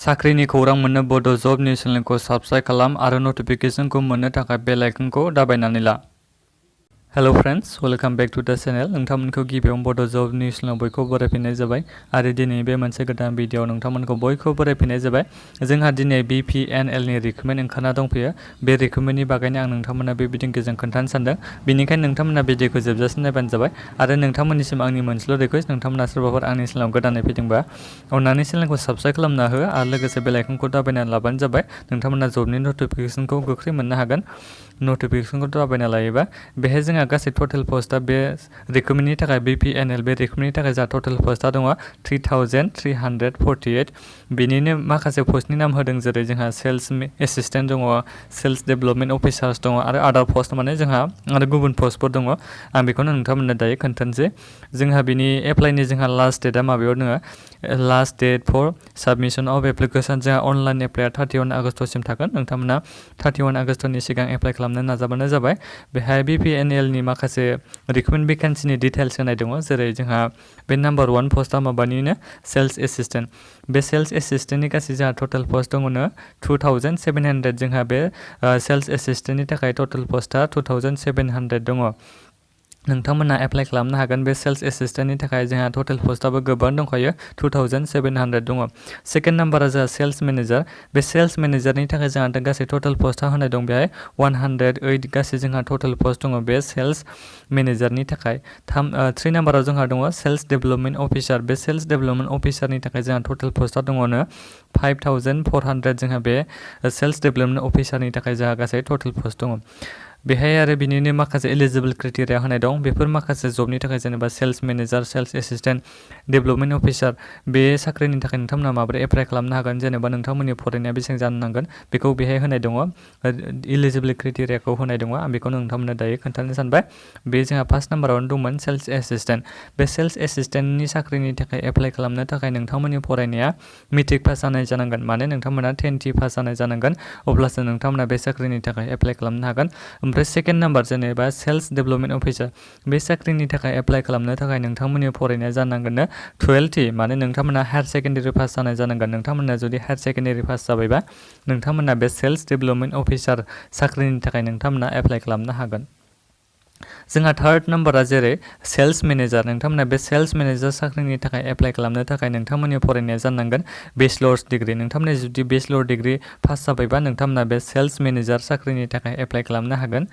साख्रिनि खौरां मोननो बड' जब निउस चेनेलखौ साबस्क्राइब खालाम आरो नटिफिकेशनखौ मोननो थाखाय बेल आइकनखौ दाबायनानै ला। Hello friends, welcome back to the channel. नोंथांमोनखौ गिबियावनो बड' जब निउस चेनेलाव बयखौबो बरायफिननाय जाबाय आरो दिनै बे मोनसे गोदान भिडिअ नोंथांमोनखौ बयखौबो बरायफिननाय जाबाय। जोंहा दिनै BPNL नि रिक्रुटमेन्ट ओंखारना दंफैयो। बे रिक्रुटमेन्टनि बागैनो आं नोंथांमोननो बे भिडिअखौ खोन्थानो सानदों। बेनिखायनो नोंथांमोना भिडिअखौ जोबजासिम नायबानो जाबाय आरो नोंथांमोननिसिम आंनि मोनसेल' रिक्वेस्ट, नोंथांमोना सोरबाफोर आंनि चेनेलाव गोदानै फैदोंबा अन्नानै चेनेलखौ साबस्क्राइब खालामना हो आरो लोगोसे बेल आइकनखौ दाबायनानै लाबानो जाबाय। नोंथांमोना जबनि नटिफिकेशनखौ गोख्रै मोननो हागोन। नटिफिकेशनखौ दाबायना लायोबा बेहाय जोंहा गासै टटेल पस्टआ बे रिक्रुटमेन्टनि थाखाय BPNL बे रिक्रुटमेन्टनि थाखाय जा टटेल पस्टआ दङ 3348। बेनिनो माखासे पस्टनि नाम होदों, जेरै जोंहा सेल्स एसिस्टेन्ट दङ, सेल्स डेभेलपमेन्ट अफिसार्स दङ आरो आदार पस्ट माने जोंहा आरो गुबुन पस्टफोर दङ। आं बेखौनो नोंथांमोननो दायो खोन्थानोसै। जोंहा बिनि एप्लाइनि जोंहा लास्ट डेटआ माबायाव दङ। Last date for submission of application जोंहा अनलाइन एप्लाइआ 31 आगष्टसिम थागोन। नोंथांमोना 31 आगष्टनि सिगां एप्लाइ खालामनो नाजाबानो जाबाय। बेहाय BPNL नि माखासे रिक्रुटमेन्ट भेकेन्सिनि डिटेल्स होनाय दङ, जेरै जोंहा बे नाम्बार 1 पस्टआ माबानिनो सेल्स एसिस्टेन्ट। बे सेल्स एसिस्टेन्टनि गासै जोंहा टटेल पस्ट दङनो 2700। जोंहा बे सेल्स एसिस्टेन्टनि थाखाय टटेल पस्टआ 2700 दङ। नोंथांमोना एप्लाइ खालामनो हागोन। बे सेल्स एसिस्टेन्टनि थाखाय जोंहा टटेल पस्टआबो गोबां दंखायो, 2700 दङ। सेकेन्ड नाम्बारा जोंहा सेल्स मैनेजार। बे सेल्स मैनेजारनि थाखाय जोंहा गासै टटेल पस्टआ होनाय दं बेहाय 108 गासै जोंहा टटेल पस्ट दङ बे सेल्स मैनेजारनि थाखाय। 3 नाम्बाराव जोंहा दङ सेल्स डेभेलपमेन्ट अफिसार। बे सेल्स डेभेलपमेन्ट अफिसारनि थाखाय जोंहा टटेल पस्टआ दङनो 5400। जोंहा बे सेल्स डेभेलपमेन्ट अफिसारनि थाखाय जोंहा गासै टटेल पस्ट दङ। बेहाय आरो बिनिनो माखासे एलिजिबल क्राइटेरिया होनाय दं। बेफोर माखासे जबनि थाखाय जेनेबा sales manager, sales assistant, development officer बे साख्रिनि थाखाय नोंथांमोना माबोरै एप्लाइ खालामनो हागोन, जेनेबा नोंथांमोननि फरायनाया बेसेबां जानो नांगोन बेखौ बेहाय होनाय दङ। एलिजिबल क्राइटेरियाखौ होनाय दङ। आं बेखौनो नोंथांमोननो दायो खोन्थानो सानबाय। बे जोंहा फार्स्ट नाम्बारावनो दंमोन सेल्स एसिस्टेन्ट। बे सेल्स एसिस्टेन्टनि साख्रिनि थाखाय एप्लाइ खालामनो थाखाय नोंथांमोननि फरायनाया मेट्रिक पास जानाय जानांगोन। माने नोंथांमोना 10th पास जानाय जानांगोन, अब्लासो नोंथांमोना बे साख्रिनि थाखाय एप्लाइ खालामनो हागोन। ओमफ्राय सेकेन्ड नाम्बार जेनेबा सेल्स डेभेलपमेन्ट अफिसार। बे साख्रिनि थाखाय एप्लाइ खालामनो थाखाय नोंथांमोननि फरायनाया जानांगोननो 12th, माने नोंथांमोना हायार सेकेन्डारि पास जानाय जानांगोन। नोंथांमोना जुदि हायार सेकेन्डारि पास जाबायबा नोंथांमोना बे सेल्स डेभेलपमेन्ट अफिसार साख्रिनि थाखाय नोंथांमोना एप्लाइ खालामनो हागोन। जोंहा थार्ड नाम्बारा जेरै सेल्स मेनेजार। नोंथांमोना बे सेल्स मेनेजार साख्रिनि थाखाय एप्लाइ खालामनो थाखाय नोंथांमोननि फरायनाया जानांगोन बेचलर्स डिग्री। नोंथांमोना जुदि बेचलर डिग्री पास जाबायबा नोंथांमोना बे सेल्स मेनेजार साख्रिनि थाखाय एप्लाइ खालामनो हागोन।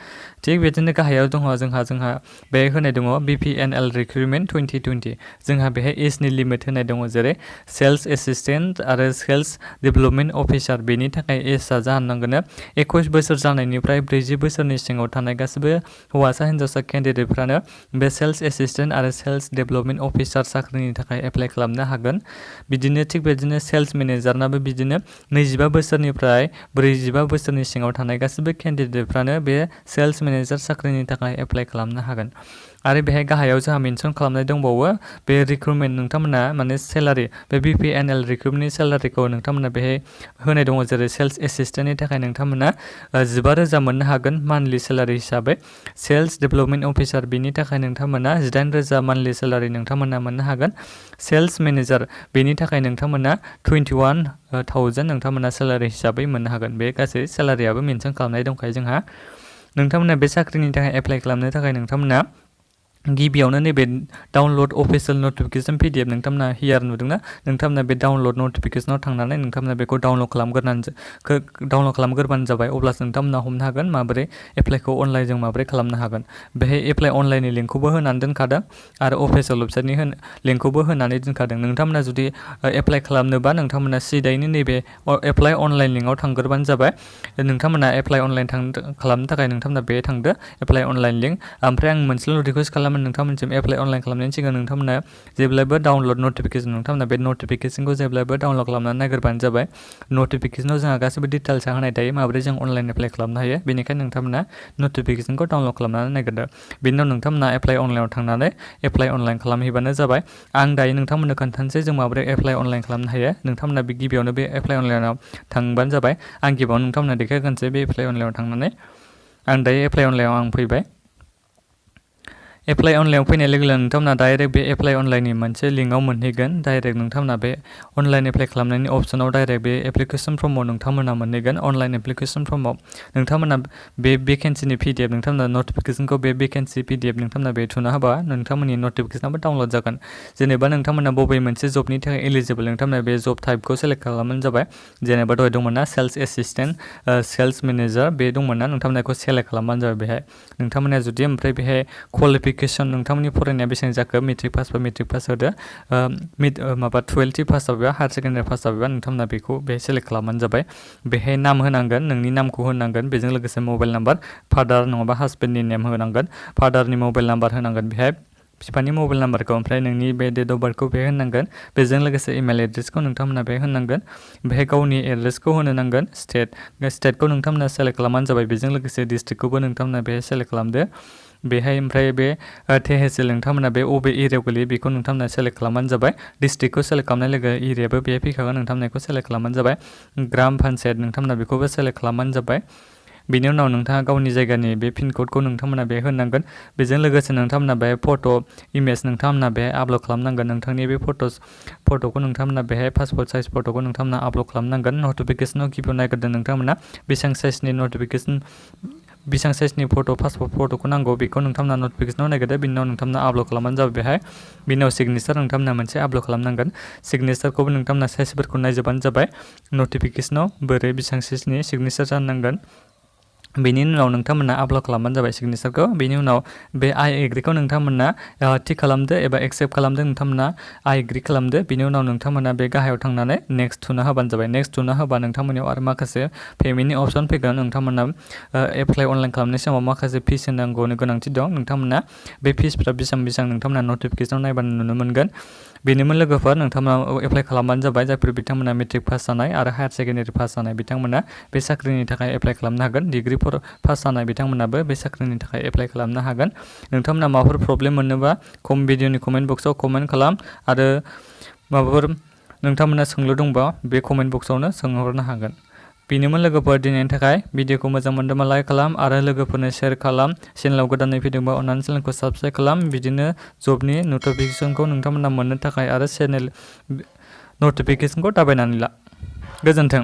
थिग बिदिनो गाहायाव दङ जोंहा बे होनाय दङ BPNL रिक्रुटमेन्ट 2020। जोंहा बेहाय एजनि लिमिट होनाय दङ, जेरै सेल्स एसिस्टेन्ट आरो सेल्स डेभेलपमेन्ट अफिसार बेनि थाखाय एजआ जानांगोन 21 बोसोर जानायनिफ्राय 40 बोसोरनि सिङाव थानाय गासिबो हौवासा हिन्जावसा केन्डिडेटफ्रानो बे सेल्स एसिस्टेन्ट आरो सेल्स डेभेलपमेन्ट अफिसार साख्रिनि थाखाय एप्लाइ खालामनो हागोन। बिदिनो थिग बिदिनो सेल्स मेनेजारनाबो बिदिनो 25 बोसोरनिफ्राय 45 बोसोरनि सिङाव थानाय गासिबो केन्डिडेटफ्रानो बे सेल्स मेनेजार साख्रिनि थाखाय एप्लाइ खालामनो हागोन। आरो बेहाय गाहायाव जोंहा मेनसन खालामनाय दंबावो बे रिक्रुटमेन्ट नोंथांमोना माने सेलारि, बे BPNL रिक्रुटमेन्टनि सेलारिखौ नोंथांमोना बेहाय होनाय दङ, जेरै सेल्स एसिस्टेन्टनि थाखाय नोंथांमोना 15,000 मोननो हागोन मान्थलि सेलारि हिसाबै। सेल्स डेभेलपमेन्ट अफिसार बेनि थाखाय नोंथांमोना 18,000 मान्थलि सेलारि नोंथांमोना मोननो हागोन। सेल्स मेनेजार बेनि थाखाय नोंथांमोना 21,000 नोंथांमोना सेलारि हिसाबै मोननो हागोन। बे गासै सेलारियाबो मेनसन खालामनाय दंखायो जोंहा। नोंथांमोना बे साख्रिनि थाखाय एप्लाइ खालामनो थाखाय नोंथांमोना गिबियावनो नैबे डाउनलड अफिसियेल नटिफिकेशन PDF नोंथांमोना हियार नुदोंना, नोंथांमोना बे डाउनलड नटिफिकेशनाव थांनानै नोंथांमोना बेखौ डाउनलड खालामग्रोबानो जाबाय। अब्लासो नोंथांमोना हमनो हागोन माबोरै एप्लाइखौ अनलाइनजों माबोरै खालामनो हागोन। बेहाय एप्लाइ अनलाइननि लिंकखौबो होनानै दोनखादों आरो अफिसियेल वेबसाइटनि लिंकखौबो होनानै दोनखादों। नोंथांमोना जुदि एप्लाइ खालामनोबा नोंथांमोना सिदायैनो नैबे एप्लाइ अनलाइन लिंकआव थांग्रोबानो जाबाय। नोंथांमोना एप्लाइ अनलाइन खालामनो थाखाय नोंथांमोना बे थांदो एप्लाइ अनलाइन लिंक। ओमफ्राय आं मोनसेल' रिकुवेस्ट खालामो नोंथांमोनसिम, एप्लाइ अनलाइन खालामनायनि सिगां नोंथांमोना जेब्लायबो डाउनलड नटिफिकेशन, नोंथांमोना बे नटिफिकेशनखौ जेब्लायबो डाउनलड खालामनानै नागिरबानो जाबाय। नटिफिकेशनाव जोंहा गासैबो डिटेल्सआ होनाय थायो माबोरै जों अनलाइन एप्लाइ खालामनो हायो। बेनिखायनो नोंथांमोना नटिफिकेशनखौ डाउनलड खालामनानै नागिरदो। बेनि उनाव नोंथांमोना एप्लाइ अनलाइनाव थांनानै एप्लाइ अनलाइन खालामहैबानो जाबाय। आं दायो नोंथांमोननो खोन्थानोसै जों माबोरै एप्लाइ अनलाइन खालामनो हायो। नोंथांमोना बे गिबियावनो बे एप्लाइ अनलाइनाव थांबानो जाबाय। आं गिबियावनो नोंथांमोननो देखायग्रोनोसै बे एप्लाइ अनलाइनाव थांनानै। आं दायो एप्लाइ अनलाइनाव फैबाय। एप्लाइ अनलाइनाव फैनाय लोगो लोगो नोंथांमोना डाइरेक्ट बे एप्लाइ अनलाइननि मोनसे लिंकआव मोनहैगोन। डाइरेक्ट नोंथांमोना बे अनलाइन एप्लाइ खालामनायनि अपसनाव डाइरेक्ट बे एप्लिकेसन फर्माव नोंथांमोना मोनहैगोन। अनलाइन एप्लिकेसन फर्माव नोंथांमोना बे भेकेन्सिनि PDF नोंथांमोना नटिफिकेसनखौ बे भेकेन्सि PDF नोंथांमोना बे थुना होबा नोंथांमोननि नटिफिकेसनाबो डाउनलड जागोन। जेनेबा नोंथांमोना बबे मोनसे जबनि थाखाय एलिजिबल नोंथांमोना बे जब टाइपखौ सेलेक्ट खालामबानो जाबाय। जेनेबा दहाय दंमोन ना सेल्स एसिस्टेन्ट, सेल्स मेनेजार बे दंमोन ना नोंथांमोना बेखौ सेलेक्ट खालामबानो जाबाय बेहाय। नोंथांमोना जुदि ओमफ्राय बेहाय क्वालिफिकेसन नोंथांमोननि फरायनाया बेसेबां जाखो मेट्रिक पासबा मेट्रिक पास होदो, माबा 12th पास जाबायबा हायार सेकेन्डारि पास जाबायबा नोंथांमोना बेखौ बेहाय सेलेक्ट खालामबानो जाबाय। बेहाय नाम होनांगोन, नोंनि नामखौ होनांगोन, बेजों लोगोसे मबाइल नाम्बार, फादार नङाबा हासबेन्डनि नेम होनांगोन, फादारनि मबाइल नाम्बार होनांगोन बेहाय, बिफानि मबाइल नाम्बारखौ, ओमफ्राय नोंनि बे डेट अफ बार्थखौ बेहाय होनांगोन। बेजों लोगोसे इमेल एड्रेसखौ नोंथांमोना बेहाय होनांगोन। बेहाय गावनि एड्रेसखौ होनो नांगोन। स्टेटखौ नोंथांमोना सेलेक्ट खालामबानो जाबाय। बेजों लोगोसे डिस्ट्रिक्टखौबो नोंथांमोना बेहाय सेलेक्ट खालामदो। बेहाय ओमफ्राय बे तेहसिल नोंथांमोना बे अबे एरियायाव गोलैयो बेखौ नोंथांमोना सेलेक्ट खालामबानो जाबाय। डिस्ट्रिक्टखौ सेलेक्ट खालामनाय लोगो एरियाबो बेहाय फैखागोन, नोंथांमोना बेखौ सेलेक्ट खालामबानो जाबाय। ग्राम पन्सायत नोंथांमोना बेखौबो सेलेक्ट खालामबानो जाबाय। बेनि उनाव नोंथाङा गावनि जायगानि बे पिन क'डखौ नोंथांमोना बेहाय होनांगोन। बेजों लोगोसे नोंथांमोना बेहाय फट' इमेज नोंथांमोना बेहाय आपल'ड खालामनांगोन। नोंथांनि बे फट'खौ नोंथांमोना बेहाय पासपर्ट साइज फट'खौ नोंथांमोना आपल'ड खालामनांगोन। नटिफिकेसनाव गिबियाव नायग्रोदों नोंथांमोना बेसेबां साइजनि पासपर्ट फट'खौ नांगौ बेखौ नोंथांमोना नटिफिकेसनाव नायग्रोदो। बिनि उनाव नोंथांमोना आपल'ड खालामबानो जाबाय बेहाय। बिनि उनाव सिगनेचार नोंथांमोना मोनसे आपल'ड खालामनांगोन। सिगनेचारखौबो नोंथांमोना साइजफोरखौ नायजोबानो जाबाय। नटिफिकेसनाव बोरै बेसेबां साइजनि सिगनेचार जानांगोन। बेनि उनाव नोंथांमोना आपल'ड खालामबानो जाबाय सिगनेचारखौ। बेनि उनाव बे आइ एग्रिखौ नोंथांमोना टिक खालामदो एबा एक्सेप्ट खालामदो। नोंथांमोना आइ एग्रि खालामदो। बेनि उनाव नोंथांमोना बे गाहायाव थांनानै नेक्स्ट थुना होबानो जाबाय। नेक्स्ट थुना होबा नोंथांमोननियाव आरो माखासे पेमेन्टनि अपसन फैगोन। नोंथांमोना एप्लाइ अनलाइन खालामनाय समाव माखासे फिस होनांगौनि गोनांथि दं। नोंथांमोना बे फिसफ्रा बेसेबां नोंथांमोना नटिफिकेसनाव नायबानो नुनो मोनगोन। बेनोमोन लोगोफोर, नोंथांमोना एप्लाइ खालामबानो जाबाय। जायफोर बिथांमोना मेट्रिक पास जानाय आरो हायार सेकेन्डारि पास जानाय बिथांमोना बे साख्रिनि थाखाय एप्लाइ खालामनो हागोन। डिग्री पास जानाय बिथांमोनाबो बे साख्रिनि थाखाय एप्लाइ खालामनो हागोन। नोंथांमोना माबाफोर प्रब्लेम मोनोबा भिडिअनि कमेन्ट बक्सआव कमेन्ट खालाम, आरो माबाफोर नोंथांमोना सोंलु दंबा बे कमेन्ट बक्सआवनो सोंहरनो हागोन। बेनोमोन लोगोफोर दिनैनि थाखाय। भिडिअखौ मोजां मोनदोंबा लाइक खालाम आरो लोगोफोरनो शेयार खालाम। चेनेलाव गोदानै फैदोंबा अन्नानै चेनेलखौ साबस्क्राइब खालाम। बिदिनो जबनि नटिफिकेसनखौ नोंथांमोना मोननो थाखाय आरो चेनेल नटिफिकेसनखौ दाबायनानै ला। गोजोन्थों।